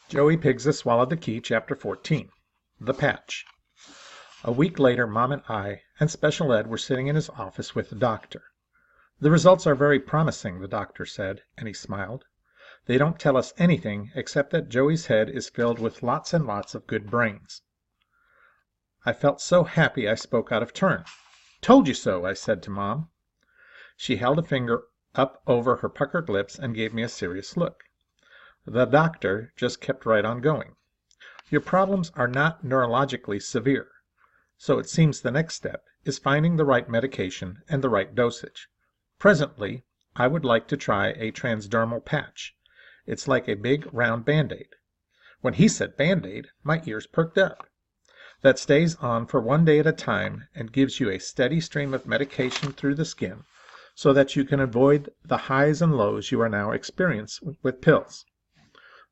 Joey Pigza Swallowed the Key, Chapter 14. The Patch. A week later, Mom and I and Special Ed were sitting in his office with the doctor. "The results are very promising," the doctor said, and he smiled. "They don't tell us anything except that Joey's head is filled with lots and lots of good brains." I felt so happy I spoke out of turn. "Told you so," I said to Mom. She held a finger up over her puckered lips and gave me a serious look. The doctor just kept right on going. "Your problems are not neurologically severe, so it seems the next step is finding the right medication and the right dosage. Presently, I would like to try a transdermal patch. It's like a big round Band-Aid." When he said Band-Aid, my ears perked up. "That stays on for 1 day at a time and gives you a steady stream of medication through the skin so that you can avoid the highs and lows you are now experiencing with pills.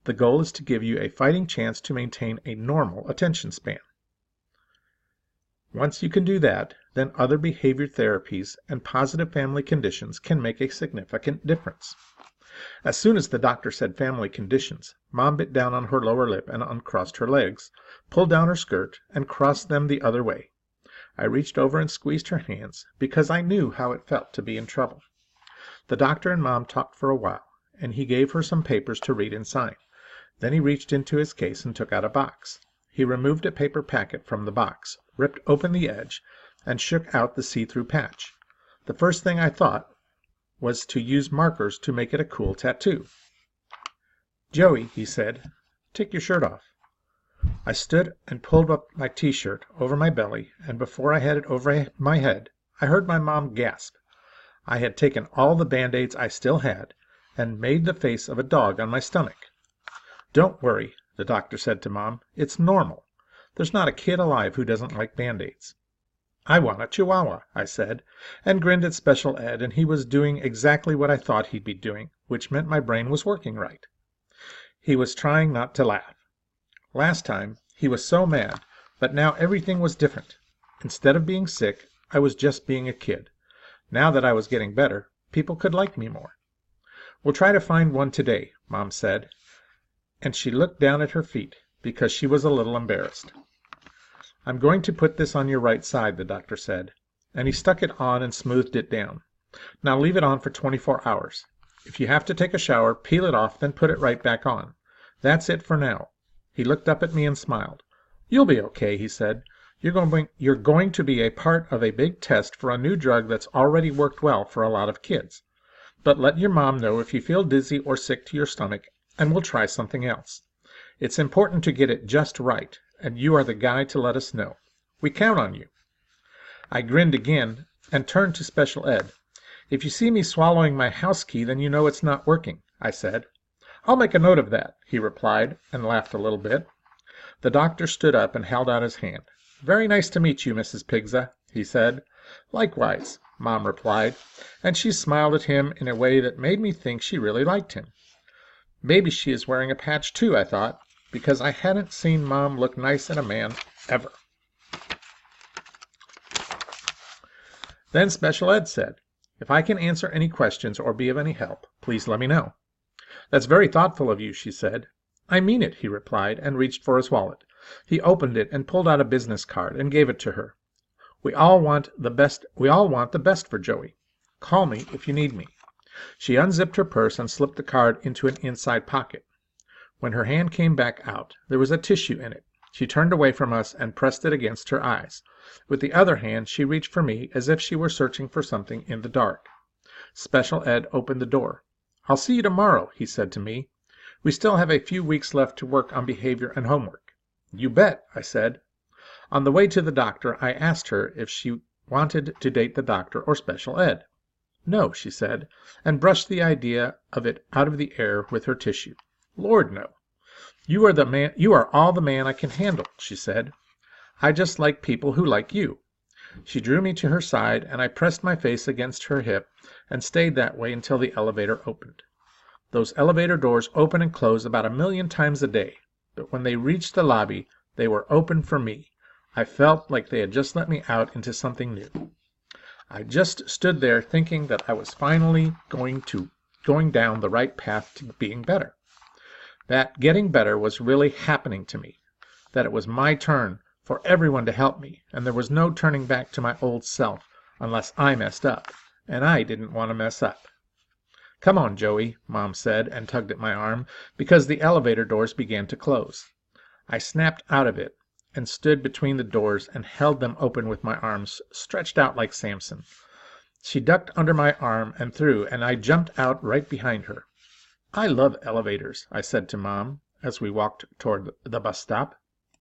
The goal is to give you a fighting chance to maintain a normal attention span. Once you can do that, then other behavior therapies and positive family conditions can make a significant difference." As soon as the doctor said family conditions, Mom bit down on her lower lip and uncrossed her legs, pulled down her skirt, and crossed them the other way. I reached over and squeezed her hands because I knew how it felt to be in trouble. The doctor and Mom talked for a while, and he gave her some papers to read and sign. Then he reached into his case and took out a box. He removed a paper packet from the box, ripped open the edge, and shook out the see-through patch. The first thing I thought was to use markers to make it a cool tattoo. "Joey," he said, "take your shirt off." I stood and pulled up my t-shirt over my belly, and before I had it over my head, I heard my mom gasp. I had taken all the Band-Aids I still had and made the face of a dog on my stomach. "Don't worry," the doctor said to Mom. "It's normal. There's not a kid alive who doesn't like Band-Aids." "I want a Chihuahua," I said, and grinned at Special Ed, and he was doing exactly what I thought he'd be doing, which meant my brain was working right. He was trying not to laugh. Last time, he was so mad, but now everything was different. Instead of being sick, I was just being a kid. Now that I was getting better, people could like me more. "We'll try to find one today," Mom said, and she looked down at her feet because she was a little embarrassed. "I'm going to put this on your right side," the doctor said, and he stuck it on and smoothed it down. "Now leave it on for 24 hours. If you have to take a shower, peel it off, then put it right back on. That's it for now." He looked up at me and smiled. "You'll be okay," he said. You're going to be a part of a big test for a new drug that's already worked well for a lot of kids. But let your mom know if you feel dizzy or sick to your stomach, and we'll try something else. It's important to get it just right, and you are the guy to let us know. We count on you." I grinned again and turned to Special Ed. "If you see me swallowing my house key, then you know it's not working," I said. "I'll make a note of that," he replied, and laughed a little bit. The doctor stood up and held out his hand. "Very nice to meet you, Mrs. Pigza," he said. "Likewise," Mom replied, and she smiled at him in a way that made me think she really liked him. Maybe she is wearing a patch too, I thought, because I hadn't seen Mom look nice in a man ever. Then Special Ed said, "If I can answer any questions or be of any help, please let me know." "That's very thoughtful of you," she said. "I mean it," he replied, and reached for his wallet. He opened it and pulled out a business card and gave it to her. We all want the best for Joey. Call me if you need me." She unzipped her purse and slipped the card into an inside pocket. When her hand came back out, there was a tissue in it. She turned away from us and pressed it against her eyes. With the other hand, she reached for me as if she were searching for something in the dark. Special Ed opened the door. "I'll see you tomorrow," he said to me. "We still have a few weeks left to work on behavior and homework." "You bet," I said. On the way to the doctor, I asked her if she wanted to date the doctor or Special Ed. "No," she said, and brushed the idea of it out of the air with her tissue. "Lord, no. You are all the man I can handle," she said. "I just like people who like you." She drew me to her side, and I pressed my face against her hip and stayed that way until the elevator opened. Those elevator doors open and close about 1,000,000 times a day, but when they reached the lobby, they were open for me. I felt like they had just let me out into something new. I just stood there thinking that I was finally going down the right path to being better. that getting better was really happening to me, that it was my turn for everyone to help me, and there was no turning back to my old self unless I messed up, and I didn't want to mess up. "Come on, Joey," Mom said, and tugged at my arm, because the elevator doors began to close. I snapped out of it and stood between the doors and held them open with my arms stretched out like Samson. She ducked under my arm and through, and I jumped out right behind her. "I love elevators," I said to Mom as we walked toward the bus stop.